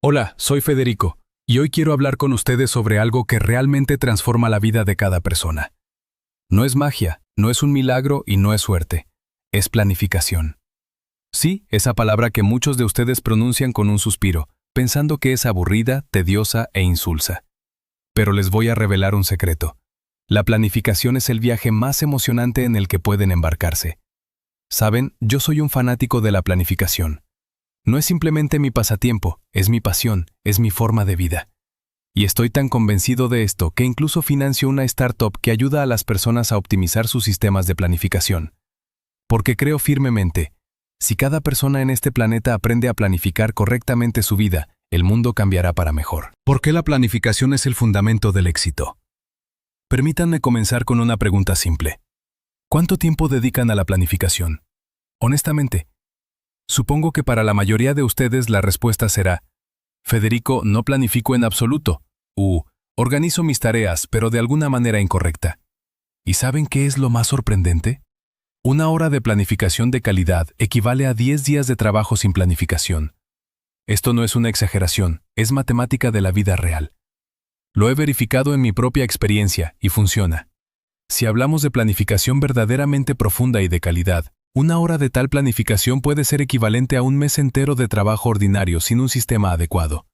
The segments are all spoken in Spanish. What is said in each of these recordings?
Hola, soy Federico, y hoy quiero hablar con ustedes sobre algo que realmente transforma la vida de cada persona. No es magia, no es un milagro y no es suerte, es planificación. Sí, esa palabra que muchos de ustedes pronuncian con un suspiro, pensando que es aburrida, tediosa e insulsa. Pero les voy a revelar un secreto. La planificación es el viaje más emocionante en el que pueden embarcarse. Saben, yo soy un fanático de la planificación. No es simplemente mi pasatiempo, es mi pasión, es mi forma de vida. Y estoy tan convencido de esto que incluso financio una startup que ayuda a las personas a optimizar sus sistemas de planificación. Porque creo firmemente, si cada persona en este planeta aprende a planificar correctamente su vida, el mundo cambiará para mejor. ¿Por qué la planificación es el fundamento del éxito? Permítanme comenzar con una pregunta simple. ¿Cuánto tiempo dedican a la planificación? Honestamente, supongo que para la mayoría de ustedes la respuesta será: Federico, no planifico en absoluto. Organizo mis tareas, pero de alguna manera incorrecta. ¿Y saben qué es lo más sorprendente? Una hora de planificación de calidad equivale a 10 días de trabajo sin planificación. Esto no es una exageración, es matemática de la vida real. Lo he verificado en mi propia experiencia y funciona. Si hablamos de planificación verdaderamente profunda y de calidad, una hora de tal planificación puede ser equivalente a un mes entero de trabajo ordinario sin un sistema adecuado.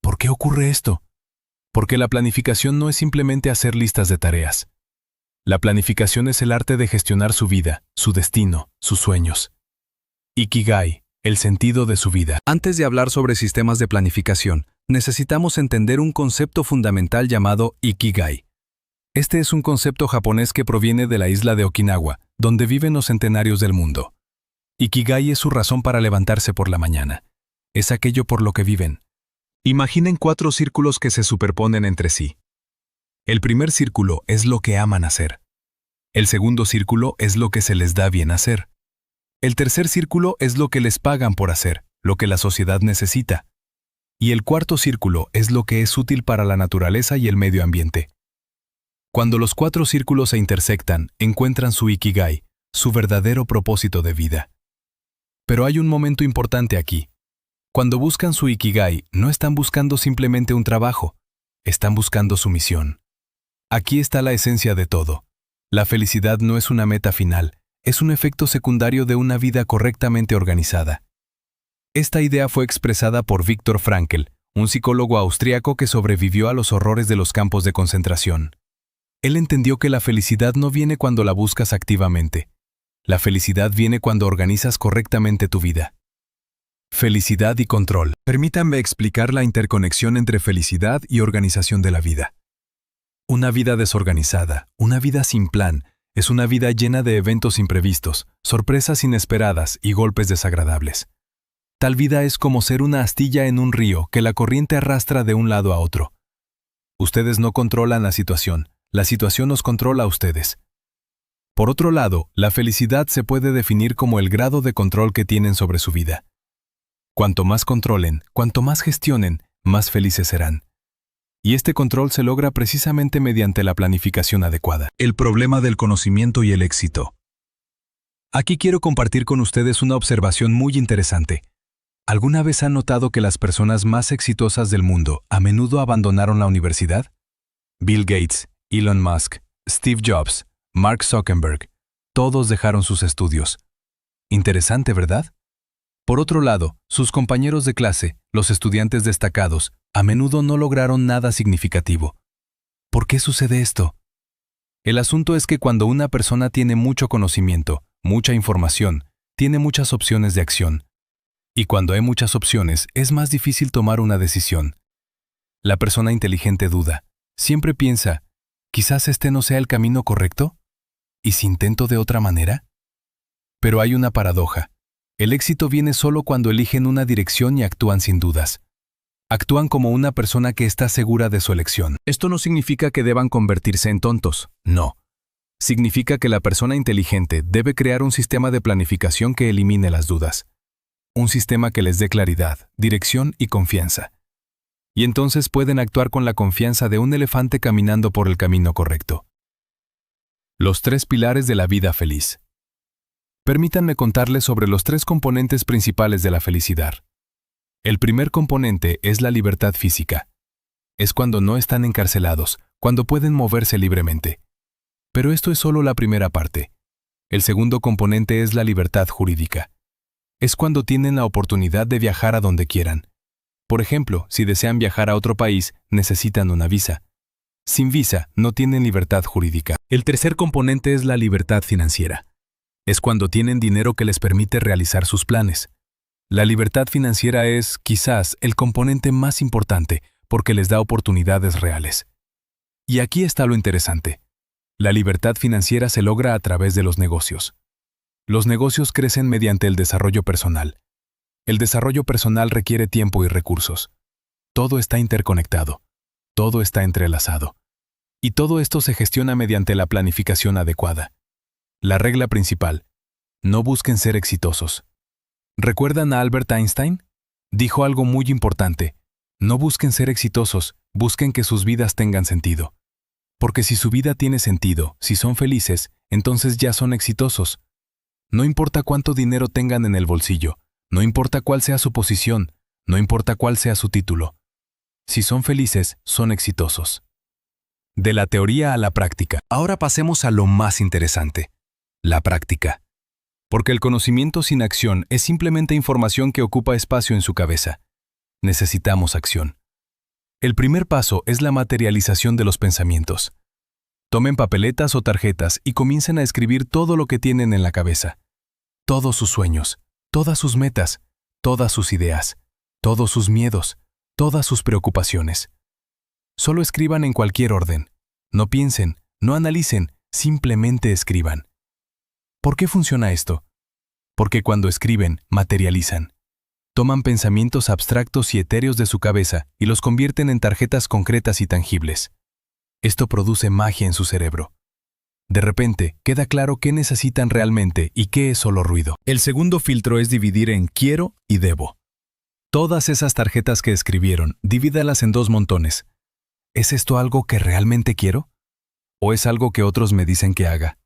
¿Por qué ocurre esto? Porque la planificación no es simplemente hacer listas de tareas. La planificación es el arte de gestionar su vida, su destino, sus sueños. Ikigai, el sentido de su vida. Antes de hablar sobre sistemas de planificación, necesitamos entender un concepto fundamental llamado Ikigai. Este es un concepto japonés que proviene de la isla de Okinawa, donde viven los centenarios del mundo. Ikigai es su razón para levantarse por la mañana. Es aquello por lo que viven. Imaginen 4 círculos que se superponen entre sí. El primer círculo es lo que aman hacer. El segundo círculo es lo que se les da bien hacer. El tercer círculo es lo que les pagan por hacer, lo que la sociedad necesita. Y el cuarto círculo es lo que es útil para la naturaleza y el medio ambiente. Cuando los 4 círculos se intersectan, encuentran su Ikigai, su verdadero propósito de vida. Pero hay un momento importante aquí. Cuando buscan su Ikigai, no están buscando simplemente un trabajo, están buscando su misión. Aquí está la esencia de todo. La felicidad no es una meta final, es un efecto secundario de una vida correctamente organizada. Esta idea fue expresada por Viktor Frankl, un psicólogo austriaco que sobrevivió a los horrores de los campos de concentración. Él entendió que la felicidad no viene cuando la buscas activamente. La felicidad viene cuando organizas correctamente tu vida. Felicidad y control. Permítanme explicar la interconexión entre felicidad y organización de la vida. Una vida desorganizada, una vida sin plan, es una vida llena de eventos imprevistos, sorpresas inesperadas y golpes desagradables. Tal vida es como ser una astilla en un río que la corriente arrastra de un lado a otro. Ustedes no controlan la situación os controla a ustedes. Por otro lado, la felicidad se puede definir como el grado de control que tienen sobre su vida. Cuanto más controlen, cuanto más gestionen, más felices serán. Y este control se logra precisamente mediante la planificación adecuada. El problema del conocimiento y el éxito. Aquí quiero compartir con ustedes una observación muy interesante. ¿Alguna vez han notado que las personas más exitosas del mundo a menudo abandonaron la universidad? Bill Gates, Elon Musk, Steve Jobs, Mark Zuckerberg, todos dejaron sus estudios. Interesante, ¿verdad? Por otro lado, sus compañeros de clase, los estudiantes destacados, a menudo no lograron nada significativo. ¿Por qué sucede esto? El asunto es que cuando una persona tiene mucho conocimiento, mucha información, tiene muchas opciones de acción. Y cuando hay muchas opciones, es más difícil tomar una decisión. La persona inteligente duda. Siempre piensa, ¿quizás este no sea el camino correcto? ¿Y si intento de otra manera? Pero hay una paradoja. El éxito viene solo cuando eligen una dirección y actúan sin dudas. Actúan como una persona que está segura de su elección. Esto no significa que deban convertirse en tontos, no. Significa que la persona inteligente debe crear un sistema de planificación que elimine las dudas. Un sistema que les dé claridad, dirección y confianza. Y entonces pueden actuar con la confianza de un elefante caminando por el camino correcto. Los 3 pilares de la vida feliz. Permítanme contarles sobre los 3 componentes principales de la felicidad. El primer componente es la libertad física. Es cuando no están encarcelados, cuando pueden moverse libremente. Pero esto es solo la primera parte. El segundo componente es la libertad jurídica. Es cuando tienen la oportunidad de viajar a donde quieran. Por ejemplo, si desean viajar a otro país, necesitan una visa. Sin visa, no tienen libertad jurídica. El tercer componente es la libertad financiera. Es cuando tienen dinero que les permite realizar sus planes. La libertad financiera es, quizás, el componente más importante porque les da oportunidades reales. Y aquí está lo interesante. La libertad financiera se logra a través de los negocios. Los negocios crecen mediante el desarrollo personal. El desarrollo personal requiere tiempo y recursos. Todo está interconectado. Todo está entrelazado. Y todo esto se gestiona mediante la planificación adecuada. La regla principal: no busquen ser exitosos. ¿Recuerdan a Albert Einstein? Dijo algo muy importante: no busquen ser exitosos, busquen que sus vidas tengan sentido. Porque si su vida tiene sentido, si son felices, entonces ya son exitosos. No importa cuánto dinero tengan en el bolsillo, no importa cuál sea su posición, no importa cuál sea su título. Si son felices, son exitosos. De la teoría a la práctica. Ahora pasemos a lo más interesante: la práctica. Porque el conocimiento sin acción es simplemente información que ocupa espacio en su cabeza. Necesitamos acción. El primer paso es la materialización de los pensamientos. Tomen papeletas o tarjetas y comiencen a escribir todo lo que tienen en la cabeza. Todos sus sueños, todas sus metas, todas sus ideas, todos sus miedos, todas sus preocupaciones. Solo escriban en cualquier orden. No piensen, no analicen, simplemente escriban. ¿Por qué funciona esto? Porque cuando escriben, materializan. Toman pensamientos abstractos y etéreos de su cabeza y los convierten en tarjetas concretas y tangibles. Esto produce magia en su cerebro. De repente, queda claro qué necesitan realmente y qué es solo ruido. El segundo filtro es dividir en quiero y debo. Todas esas tarjetas que escribieron, divídalas en 2 montones. ¿Es esto algo que realmente quiero? ¿O es algo que otros me dicen que haga?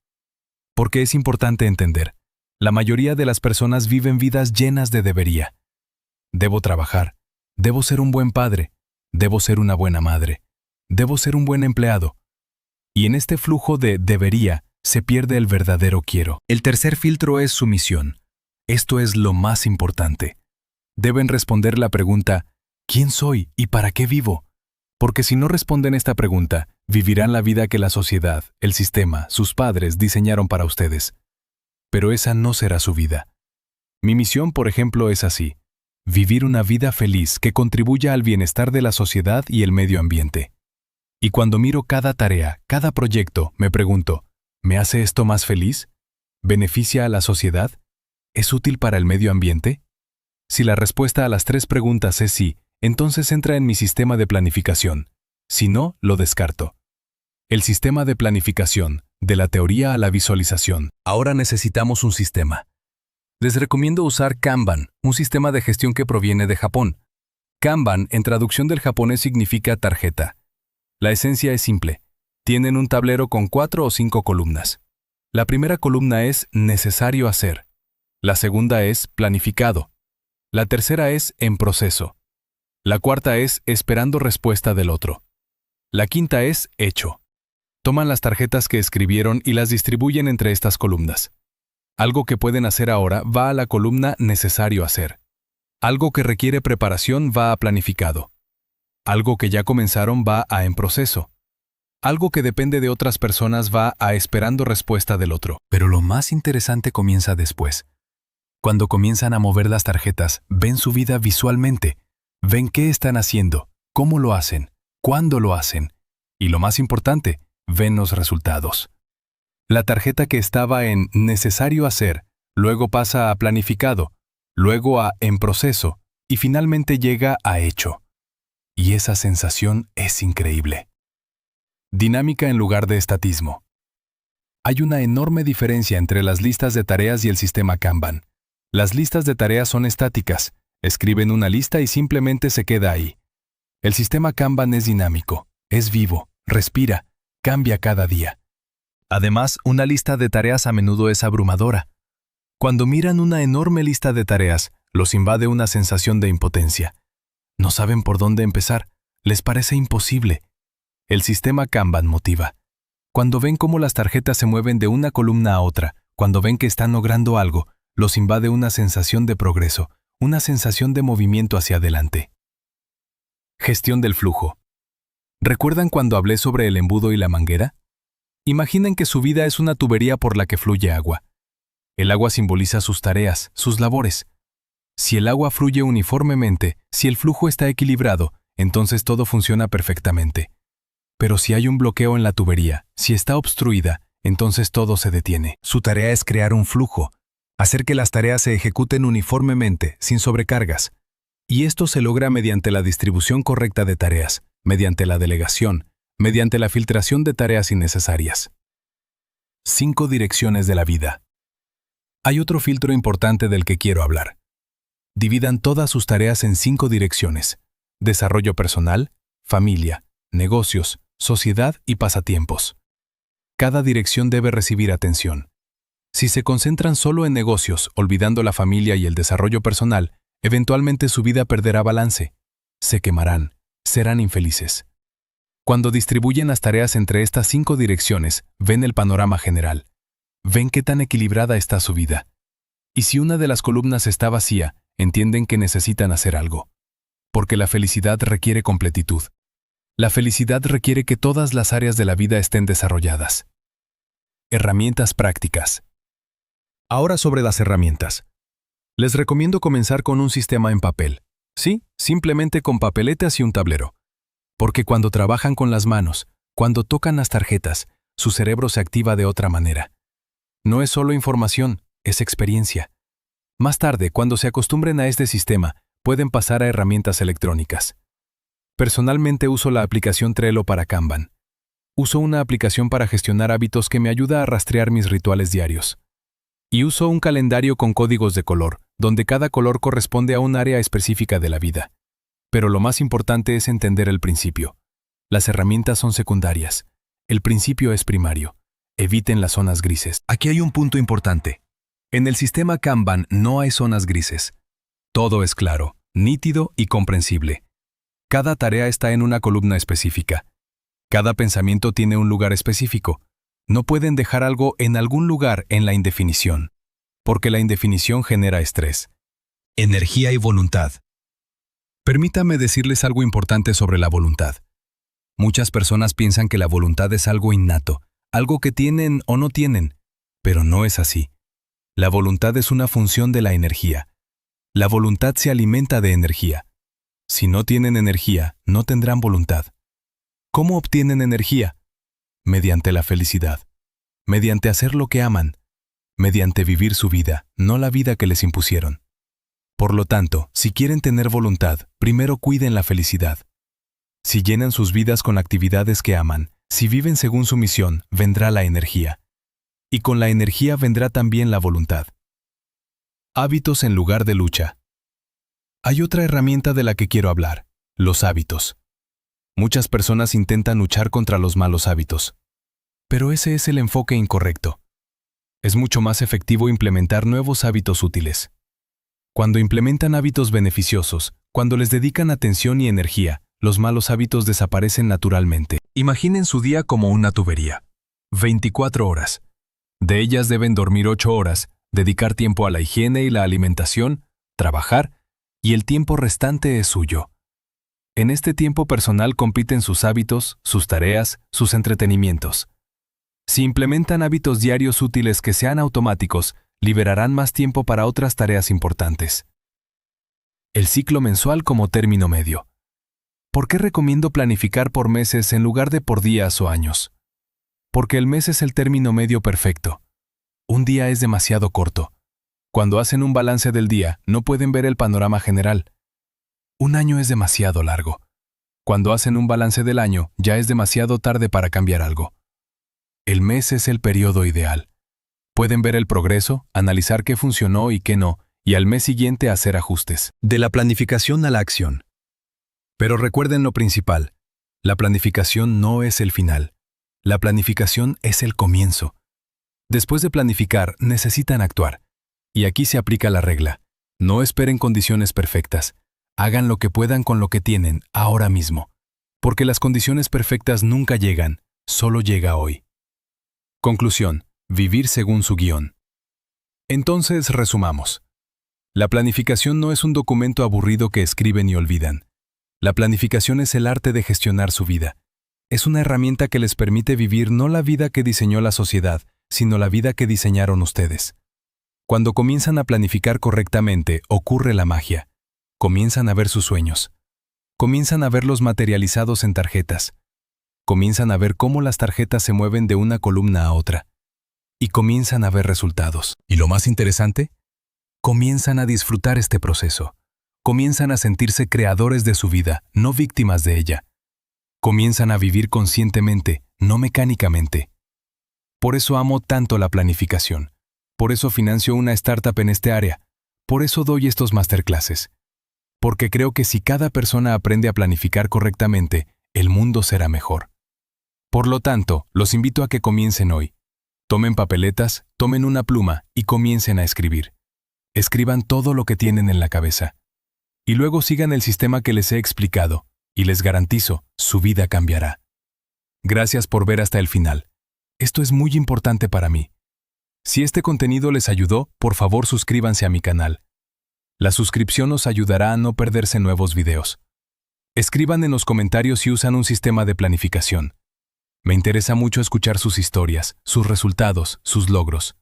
Porque es importante entender, la mayoría de las personas viven vidas llenas de debería. Debo trabajar, debo ser un buen padre, debo ser una buena madre, debo ser un buen empleado. Y en este flujo de debería se pierde el verdadero quiero. El tercer filtro es sumisión. Esto es lo más importante. Deben responder la pregunta: ¿quién soy y para qué vivo? Porque si no responden esta pregunta, vivirán la vida que la sociedad, el sistema, sus padres diseñaron para ustedes. Pero esa no será su vida. Mi misión, por ejemplo, es así: vivir una vida feliz que contribuya al bienestar de la sociedad y el medio ambiente. Y cuando miro cada tarea, cada proyecto, me pregunto: ¿me hace esto más feliz? ¿Beneficia a la sociedad? ¿Es útil para el medio ambiente? Si la respuesta a las 3 preguntas es sí, entonces entra en mi sistema de planificación. Si no, lo descarto. El sistema de planificación, de la teoría a la visualización. Ahora necesitamos un sistema. Les recomiendo usar Kanban, un sistema de gestión que proviene de Japón. Kanban, en traducción del japonés, significa tarjeta. La esencia es simple. Tienen un tablero con 4 o 5 columnas. La primera columna es necesario hacer. La segunda es planificado. La tercera es en proceso. La cuarta es esperando respuesta del otro. La quinta es hecho. Toman las tarjetas que escribieron y las distribuyen entre estas columnas. Algo que pueden hacer ahora va a la columna necesario hacer. Algo que requiere preparación va a planificado. Algo que ya comenzaron va a en proceso. Algo que depende de otras personas va a esperando respuesta del otro. Pero lo más interesante comienza después. Cuando comienzan a mover las tarjetas, ven su vida visualmente. Ven qué están haciendo, cómo lo hacen, cuándo lo hacen. Y lo más importante, ven los resultados. La tarjeta que estaba en necesario hacer, luego pasa a planificado, luego a en proceso y finalmente llega a hecho. Y esa sensación es increíble. Dinámica en lugar de estatismo. Hay una enorme diferencia entre las listas de tareas y el sistema Kanban. Las listas de tareas son estáticas. Escriben una lista y simplemente se queda ahí. El sistema Kanban es dinámico, es vivo, respira, cambia cada día. Además, una lista de tareas a menudo es abrumadora. Cuando miran una enorme lista de tareas, Los invade una sensación de impotencia. No saben por dónde empezar, les parece imposible. El sistema Kanban motiva. Cuando ven cómo las tarjetas se mueven de una columna a otra, cuando ven que están logrando algo, los invade una sensación de progreso, una sensación de movimiento hacia adelante. Gestión del flujo. ¿Recuerdan cuando hablé sobre el embudo y la manguera? Imaginen que su vida es una tubería por la que fluye agua. El agua simboliza sus tareas, sus labores. Si el agua fluye uniformemente, si el flujo está equilibrado, entonces todo funciona perfectamente. Pero si hay un bloqueo en la tubería, si está obstruida, entonces todo se detiene. Su tarea es crear un flujo, hacer que las tareas se ejecuten uniformemente, sin sobrecargas. Y esto se logra mediante la distribución correcta de tareas, mediante la delegación, mediante la filtración de tareas innecesarias. 5 direcciones de la vida. Hay otro filtro importante del que quiero hablar. Dividan todas sus tareas en 5 direcciones: desarrollo personal, familia, negocios, sociedad y pasatiempos. Cada dirección debe recibir atención. Si se concentran solo en negocios, olvidando la familia y el desarrollo personal, eventualmente su vida perderá balance. Se quemarán, serán infelices. Cuando distribuyen las tareas entre estas 5 direcciones, ven el panorama general. Ven qué tan equilibrada está su vida. Y si una de las columnas está vacía, entienden que necesitan hacer algo. Porque la felicidad requiere completitud. La felicidad requiere que todas las áreas de la vida estén desarrolladas. Herramientas prácticas. Ahora sobre las herramientas. Les recomiendo comenzar con un sistema en papel. Sí, simplemente con papeletas y un tablero. Porque cuando trabajan con las manos, cuando tocan las tarjetas, su cerebro se activa de otra manera. No es solo información, es experiencia. Más tarde, cuando se acostumbren a este sistema, pueden pasar a herramientas electrónicas. Personalmente uso la aplicación Trello para Kanban. Uso una aplicación para gestionar hábitos que me ayuda a rastrear mis rituales diarios. Y uso un calendario con códigos de color, donde cada color corresponde a un área específica de la vida. Pero lo más importante es entender el principio. Las herramientas son secundarias. El principio es primario. Eviten las zonas grises. Aquí hay un punto importante. En el sistema Kanban no hay zonas grises. Todo es claro, nítido y comprensible. Cada tarea está en una columna específica. Cada pensamiento tiene un lugar específico. No pueden dejar algo en algún lugar en la indefinición, porque la indefinición genera estrés. Energía y voluntad. Permítame decirles algo importante sobre la voluntad. Muchas personas piensan que la voluntad es algo innato, algo que tienen o no tienen, pero no es así. La voluntad es una función de la energía. La voluntad se alimenta de energía. Si no tienen energía, no tendrán voluntad. ¿Cómo obtienen energía? Mediante la felicidad. Mediante hacer lo que aman. Mediante vivir su vida, no la vida que les impusieron. Por lo tanto, si quieren tener voluntad, primero cuiden la felicidad. Si llenan sus vidas con actividades que aman, si viven según su misión, vendrá la energía. Y con la energía vendrá también la voluntad. Hábitos en lugar de lucha. Hay otra herramienta de la que quiero hablar: los hábitos. Muchas personas intentan luchar contra los malos hábitos. Pero ese es el enfoque incorrecto. Es mucho más efectivo implementar nuevos hábitos útiles. Cuando implementan hábitos beneficiosos, cuando les dedican atención y energía, los malos hábitos desaparecen naturalmente. Imaginen su día como una tubería. 24 horas. De ellas deben dormir 8 horas, dedicar tiempo a la higiene y la alimentación, trabajar, y el tiempo restante es suyo. En este tiempo personal compiten sus hábitos, sus tareas, sus entretenimientos. Si implementan hábitos diarios útiles que sean automáticos, liberarán más tiempo para otras tareas importantes. El ciclo mensual como término medio. ¿Por qué recomiendo planificar por meses en lugar de por días o años? Porque el mes es el término medio perfecto. Un día es demasiado corto. Cuando hacen un balance del día, no pueden ver el panorama general. Un año es demasiado largo. Cuando hacen un balance del año, ya es demasiado tarde para cambiar algo. El mes es el periodo ideal. Pueden ver el progreso, analizar qué funcionó y qué no, y al mes siguiente hacer ajustes. De la planificación a la acción. Pero recuerden lo principal: la planificación no es el final. La planificación es el comienzo. Después de planificar, necesitan actuar. Y aquí se aplica la regla: No esperen condiciones perfectas. Hagan lo que puedan con lo que tienen ahora mismo. Porque las condiciones perfectas nunca llegan, solo llega hoy. Conclusión: vivir según su guión. Entonces, resumamos. La planificación no es un documento aburrido que escriben y olvidan. La planificación es el arte de gestionar su vida. Es una herramienta que les permite vivir no la vida que diseñó la sociedad, sino la vida que diseñaron ustedes. Cuando comienzan a planificar correctamente, ocurre la magia. Comienzan a ver sus sueños. Comienzan a verlos materializados en tarjetas. Comienzan a ver cómo las tarjetas se mueven de una columna a otra. Y comienzan a ver resultados. Y lo más interesante, comienzan a disfrutar este proceso. Comienzan a sentirse creadores de su vida, no víctimas de ella. Comienzan a vivir conscientemente, no mecánicamente. Por eso amo tanto la planificación. Por eso financio una startup en este área. Por eso doy estos masterclasses. Porque creo que si cada persona aprende a planificar correctamente, el mundo será mejor. Por lo tanto, los invito a que comiencen hoy. Tomen papeletas, tomen una pluma y comiencen a escribir. Escriban todo lo que tienen en la cabeza. Y luego sigan el sistema que les he explicado, y les garantizo, su vida cambiará. Gracias por ver hasta el final. Esto es muy importante para mí. Si este contenido les ayudó, por favor suscríbanse a mi canal. La suscripción os ayudará a no perderse nuevos videos. Escriban en los comentarios si usan un sistema de planificación. Me interesa mucho escuchar sus historias, sus resultados, sus logros.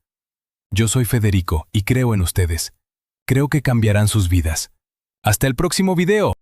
Yo soy Federico y creo en ustedes. Creo que cambiarán sus vidas. ¡Hasta el próximo video!